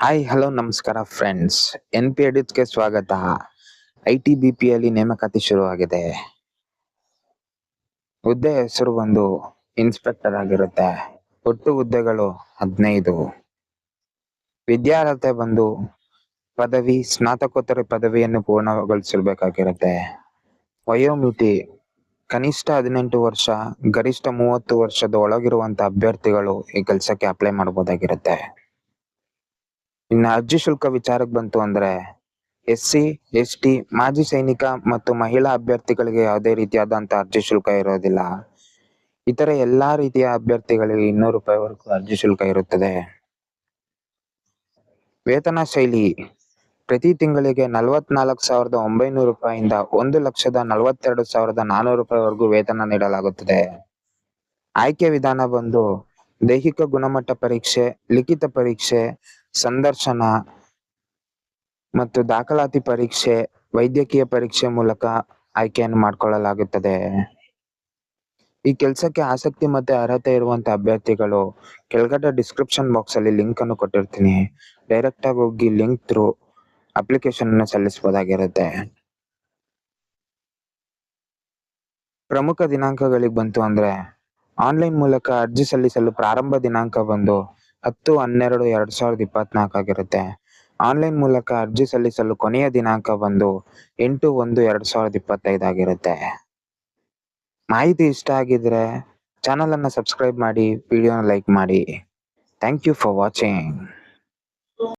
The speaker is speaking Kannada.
ಹಾಯ್ ಹಲೋ ನಮಸ್ಕಾರ ಫ್ರೆಂಡ್ಸ್. NP ಎಡಿಟ್ಸ್ಗೆ ಸ್ವಾಗತ. ITBPಯಲ್ಲಿ ನೇಮಕಾತಿ ಶುರುವಾಗಿದೆ. ಹುದ್ದೆ ಹೆಸರು ಬಂದು ಇನ್ಸ್ಪೆಕ್ಟರ್ ಆಗಿರುತ್ತೆ. ಒಟ್ಟು ಹುದ್ದೆಗಳು 15. ವಿದ್ಯಾರ್ಹತೆ ಬಂದು ಪದವಿ, ಸ್ನಾತಕೋತ್ತರ ಪದವಿಯನ್ನು ಪೂರ್ಣಗೊಳಿಸಿರ್ಬೇಕಾಗಿರುತ್ತೆ. ವಯೋಮಿತಿ ಕನಿಷ್ಠ 18 ವರ್ಷ, ಗರಿಷ್ಠ 30 ವರ್ಷದ ಒಳಗಿರುವಂತ ಅಭ್ಯರ್ಥಿಗಳು ಈ ಕೆಲಸಕ್ಕೆ ಅಪ್ಲೈ ಮಾಡಬಹುದಾಗಿರುತ್ತೆ. ಇನ್ನು ಅರ್ಜಿ ಶುಲ್ಕ ವಿಚಾರಕ್ಕೆ ಬಂತು ಅಂದ್ರೆ SC, ST, ಮಾಜಿ ಸೈನಿಕ ಮತ್ತು ಮಹಿಳಾ ಅಭ್ಯರ್ಥಿಗಳಿಗೆ ಯಾವುದೇ ರೀತಿಯಾದಂತ ಅರ್ಜಿ ಶುಲ್ಕ ಇರೋದಿಲ್ಲ. ಇತರ ಎಲ್ಲಾ ರೀತಿಯ ಅಭ್ಯರ್ಥಿಗಳಿಗೆ 200 ರೂಪಾಯಿವರೆಗೂ ಅರ್ಜಿ ಶುಲ್ಕ ಇರುತ್ತದೆ. ವೇತನ ಶೈಲಿ ಪ್ರತಿ ತಿಂಗಳಿಗೆ 44,900 ರೂಪಾಯಿಂದ 1,42,400 ರೂಪಾಯಿವರೆಗೂ ವೇತನ ನೀಡಲಾಗುತ್ತದೆ. ಆಯ್ಕೆ ವಿಧಾನ ಬಂದು ದೈಹಿಕ ಗುಣಮಟ್ಟ ಪರೀಕ್ಷೆ, ಲಿಖಿತ ಪರೀಕ್ಷೆ, ಸಂದರ್ಶನ ಮತ್ತು ದಾಖಲಾತಿ ಪರೀಕ್ಷೆ, ವೈದ್ಯಕೀಯ ಪರೀಕ್ಷೆ ಮೂಲಕ ಆಯ್ಕೆಯನ್ನು ಮಾಡಿಕೊಳ್ಳಲಾಗುತ್ತದೆ. ಈ ಕೆಲಸಕ್ಕೆ ಆಸಕ್ತಿ ಮತ್ತೆ ಅರ್ಹತೆ ಇರುವಂತ ಅಭ್ಯರ್ಥಿಗಳು ಕೆಳಗಡೆ ಡಿಸ್ಕ್ರಿಪ್ಷನ್ ಬಾಕ್ಸ್ ಅಲ್ಲಿ ಲಿಂಕ್ ಅನ್ನು ಕೊಟ್ಟಿರ್ತೀನಿ. ಡೈರೆಕ್ಟ್ ಆಗಿ ಹೋಗಿ ಲಿಂಕ್ ಥ್ರೂ ಅಪ್ಲಿಕೇಶನ್ ಅನ್ನು ಸಲ್ಲಿಸಬಹುದಾಗಿರುತ್ತೆ. ಪ್ರಮುಖ ದಿನಾಂಕಗಳಿಗೆ ಬಂತು ಅಂದ್ರೆ ಆನ್ಲೈನ್ ಮೂಲಕ ಅರ್ಜಿ ಸಲ್ಲಿಸಲು ಪ್ರಾರಂಭ ದಿನಾಂಕ ಬಂದು 10/12/2024 ಆಗಿರುತ್ತೆ. ಆನ್ಲೈನ್ ಮೂಲಕ ಅರ್ಜಿ ಸಲ್ಲಿಸಲು ಕೊನೆಯ ದಿನಾಂಕ ಬಂದು 8/1/2025 ಆಗಿರುತ್ತೆ. ಮಾಹಿತಿ ಇಷ್ಟ ಆಗಿದ್ರೆ ಚಾನಲ್ ಅನ್ನು ಸಬ್ಸ್ಕ್ರೈಬ್ ಮಾಡಿ, ವಿಡಿಯೋನ ಲೈಕ್ ಮಾಡಿ. Thank you for watching.